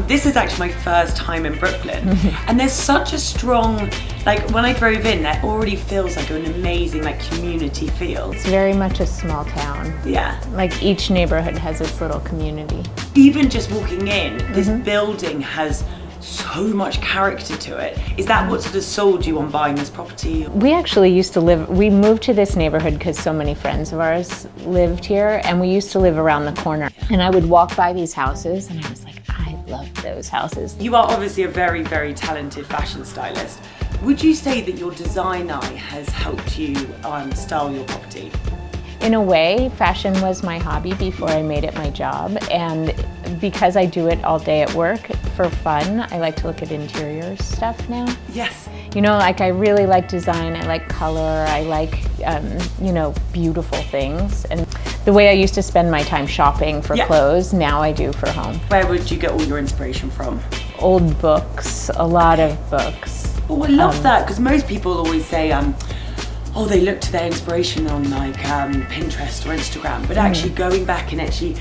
This is actually my first time in Brooklyn, and there's such a strong, like when I drove in, that already feels like an amazing like community feel. It's very much a small town. Yeah. Like each neighborhood has its little community. Even just walking in, this building has so much character to it. Is that what sort of sold you on buying this property? We actually used to live, we moved to this neighborhood because so many friends of ours lived here, and we used to live around the corner. And I would walk by these houses and I was like, I love those houses. You are obviously a very, very talented fashion stylist. Would you say that your design eye has helped you style your property? In a way, fashion was my hobby before I made it my job, and because I do it all day at work for fun, I like to look at interior stuff now. Yes. You know, like I really like design, I like color, I like, you know, beautiful things. And the way I used to spend my time shopping for clothes, now I do for home. Where would you get all your inspiration from? Old books, a lot of books. Oh, I love that, because most people always say, oh, they look to their inspiration on like Pinterest or Instagram, but actually going back and actually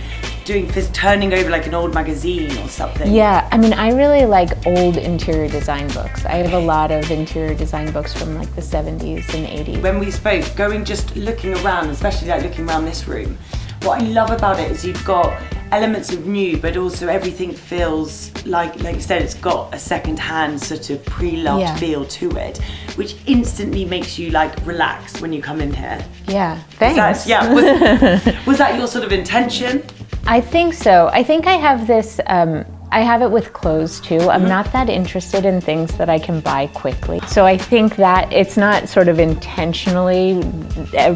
turning over like an old magazine or something. Yeah, I mean, I really like old interior design books. I have a lot of interior design books from like the 70s and 80s. When we spoke, just looking around, especially like looking around this room, what I love about it is you've got elements of new, but also everything feels like you said, it's got a second-hand sort of pre-loved feel to it, which instantly makes you like relax when you come in here. Yeah, thanks. Was that your sort of intention? I think so. I think I have this, I have it with clothes too. I'm not that interested in things that I can buy quickly. So I think that it's not sort of intentionally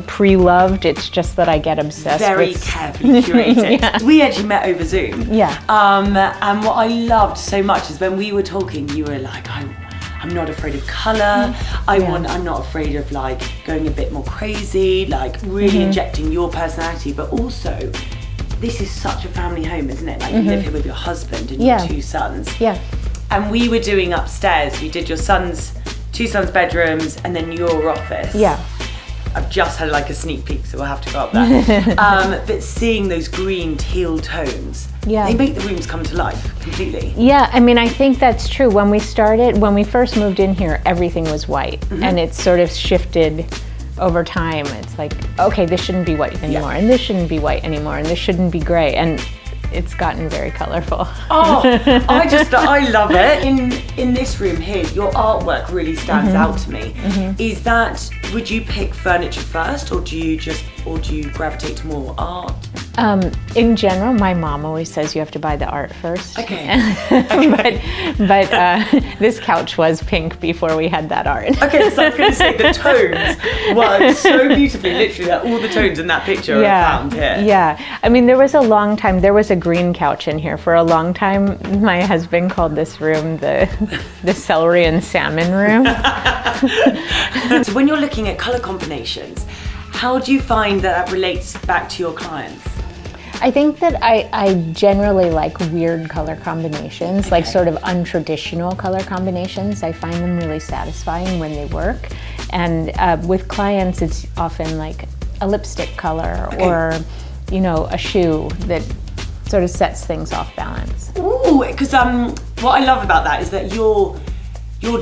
pre-loved, it's just that I get obsessed Very with... carefully curated. We actually met over Zoom. Yeah. And what I loved so much is when we were talking, you were like, I'm not afraid of colour. I'm not afraid of like going a bit more crazy, like really injecting your personality, but also this is such a family home, isn't it? Like you live here with your husband and your two sons. Yeah. And we were doing upstairs, we did your two sons' bedrooms and then your office. Yeah. I've just had like a sneak peek, so we'll have to go up there. But seeing those green teal tones, they make the rooms come to life completely. Yeah, I mean, I think that's true. When we first moved in here, everything was white, and it's sort of shifted over time. It's like, okay, this shouldn't be white anymore, and this shouldn't be white anymore, and this shouldn't be gray, and it's gotten very colorful. Oh, I love it. In this room here, your artwork really stands out to me. Is that, would you pick furniture first, or do you gravitate to more art? In general, my mom always says you have to buy the art first. Okay. but this couch was pink before we had that art. Okay, so I'm going to say the tones work so beautifully, literally, that all the tones in that picture are found here. Yeah, I mean, there was a green couch in here for a long time. My husband called this room the celery and salmon room. So when you're looking at color combinations, how do you find that relates back to your clients? I think that I generally like weird color combinations, like sort of untraditional color combinations. I find them really satisfying when they work. And with clients, it's often like a lipstick color or, you know, a shoe that sort of sets things off balance. Ooh, because what I love about that is that your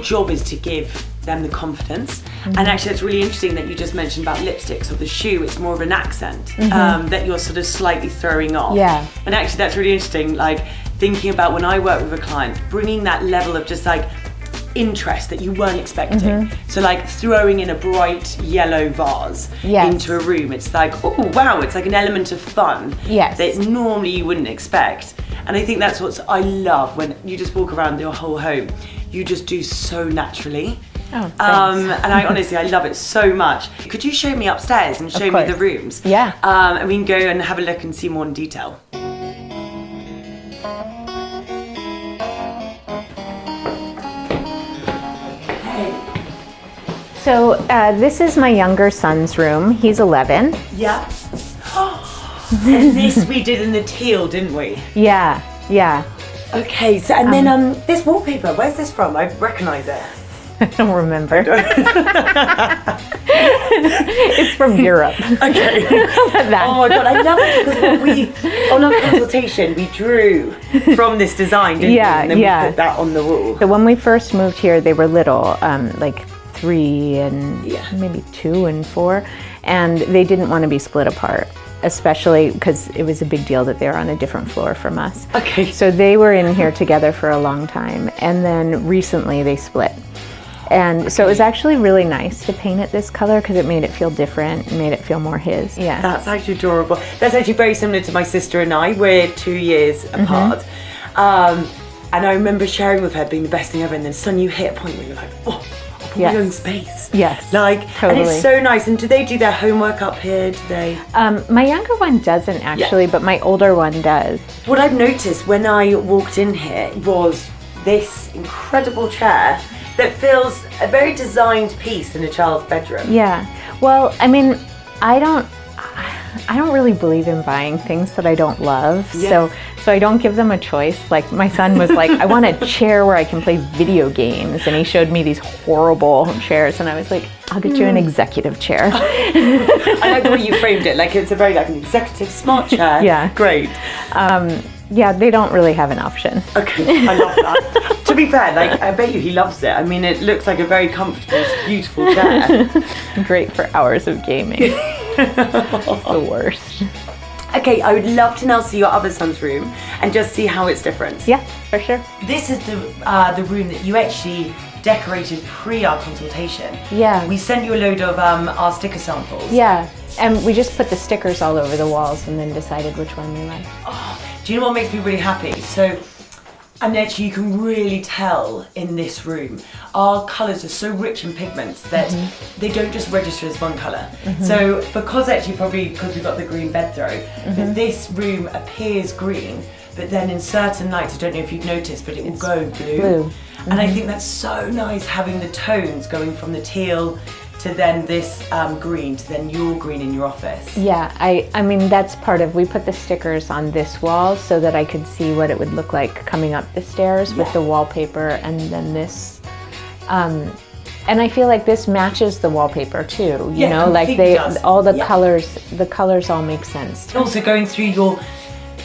job is to give them the confidence. And actually it's really interesting that you just mentioned about lipsticks or the shoe. It's more of an accent that you're sort of slightly throwing off. Yeah. And actually that's really interesting, like thinking about when I work with a client, bringing that level of just like interest that you weren't expecting. So like throwing in a bright yellow vase into a room, it's like, oh wow, it's like an element of fun that normally you wouldn't expect. And I think that's what I love, when you just walk around your whole home, you just do so naturally. Oh, thanks. And I love it so much. Could you show me upstairs and show me the rooms? Yeah. And we can go and have a look and see more in detail. So this is my younger son's room. He's 11. Yeah. And this we did in the teal, didn't we? Yeah, yeah. Okay, so and then this wallpaper, where's this from? I recognise it. I don't remember. from Europe. Okay. Oh my God, I love it because when we, on our consultation, we drew from this design, didn't we? And then we put that on the wall. So when we first moved here, they were little, like 3 and maybe 2 and 4, and they didn't want to be split apart, especially because it was a big deal that they were on a different floor from us. Okay. So they were in here together for a long time, and then recently they split. And so it was actually really nice to paint it this color because it made it feel different and made it feel more his. Yeah. That's actually adorable. That's actually very similar to my sister and I. We're 2 years apart. And I remember sharing with her being the best thing ever, and then suddenly you hit a point where you're like, oh, my own space. Yes. Like, totally. And it's so nice. And do they do their homework up here? Do they? My younger one doesn't actually, but my older one does. What I've noticed when I walked in here was this incredible chair that feels a very designed piece in a child's bedroom. Yeah. Well, I mean, I don't really believe in buying things that I don't love. Yes. So I don't give them a choice. Like my son was like, I want a chair where I can play video games, and he showed me these horrible chairs, and I was like, I'll get you an executive chair. I like the way you framed it. Like it's a very like an executive smart chair. Yeah. Great. Yeah, they don't really have an option. Okay, I love that. To be fair, like I bet you he loves it. I mean, it looks like a very comfortable, beautiful chair. Great for hours of gaming. It's the worst. Okay, I would love to now see your other son's room and just see how it's different. Yeah, for sure. This is the room that you actually decorated pre our consultation. Yeah. We sent you a load of our sticker samples. Yeah, and we just put the stickers all over the walls and then decided which one we liked. Oh, do you know what makes me really happy? So, and actually you can really tell in this room, our colours are so rich in pigments that they don't just register as one colour. So because actually probably because we've got the green bed throw, but this room appears green, but then in certain lights, I don't know if you've noticed, but it will go blue. And I think that's so nice having the tones going from the teal to then this green, to then your green in your office. Yeah, I mean, that's part of, we put the stickers on this wall so that I could see what it would look like coming up the stairs with the wallpaper and then this. And I feel like this matches the wallpaper too, you know, like all the colors all make sense. Also going through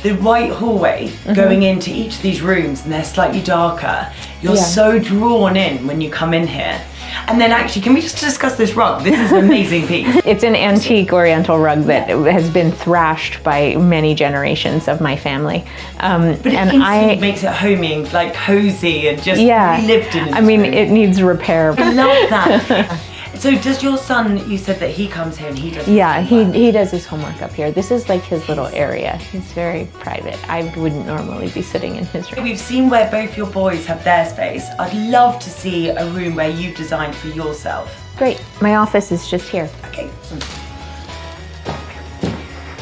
the white hallway, going into each of these rooms, and they're slightly darker. You're so drawn in when you come in here. And then actually, can we just discuss this rug? This is an amazing piece. It's an antique oriental rug that has been thrashed by many generations of my family. But it instantly makes it homey, like cozy, and just lived in. I mean, it needs repair. I love that. So does your son, you said that he comes here and he does his homework? he does his homework up here. This is like his little area. It's very private. I wouldn't normally be sitting in his room. We've seen where both your boys have their space. I'd love to see a room where you've designed for yourself. Great. My office is just here. Okay.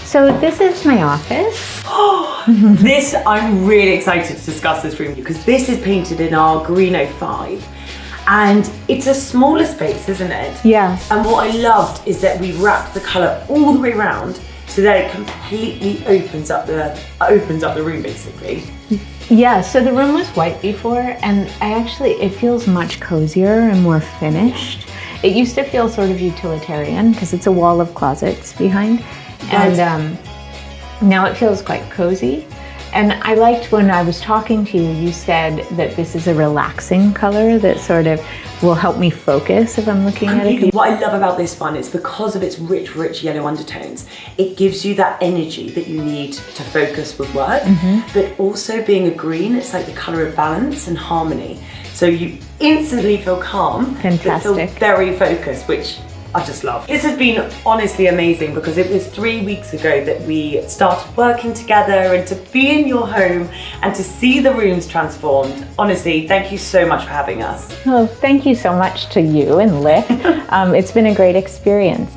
So this is my office. I'm really excited to discuss this room because this is painted in our Green 05. And it's a smaller space, isn't it? Yeah. And what I loved is that we wrapped the colour all the way around so that it completely opens up the room basically. Yeah, so the room was white before, and it feels much cozier and more finished. It used to feel sort of utilitarian because it's a wall of closets behind. And now it feels quite cozy. And I liked when I was talking to you, you said that this is a relaxing color that sort of will help me focus if I'm looking at it. What I love about this one is because of its rich yellow undertones, it gives you that energy that you need to focus with work, but also being a green, it's like the color of balance and harmony. So you instantly feel calm, fantastic, but feel very focused, which I just love. This has been honestly amazing because it was 3 weeks ago that we started working together, and to be in your home and to see the rooms transformed. Honestly, thank you so much for having us. Oh, thank you so much to you and Lick. It's been a great experience.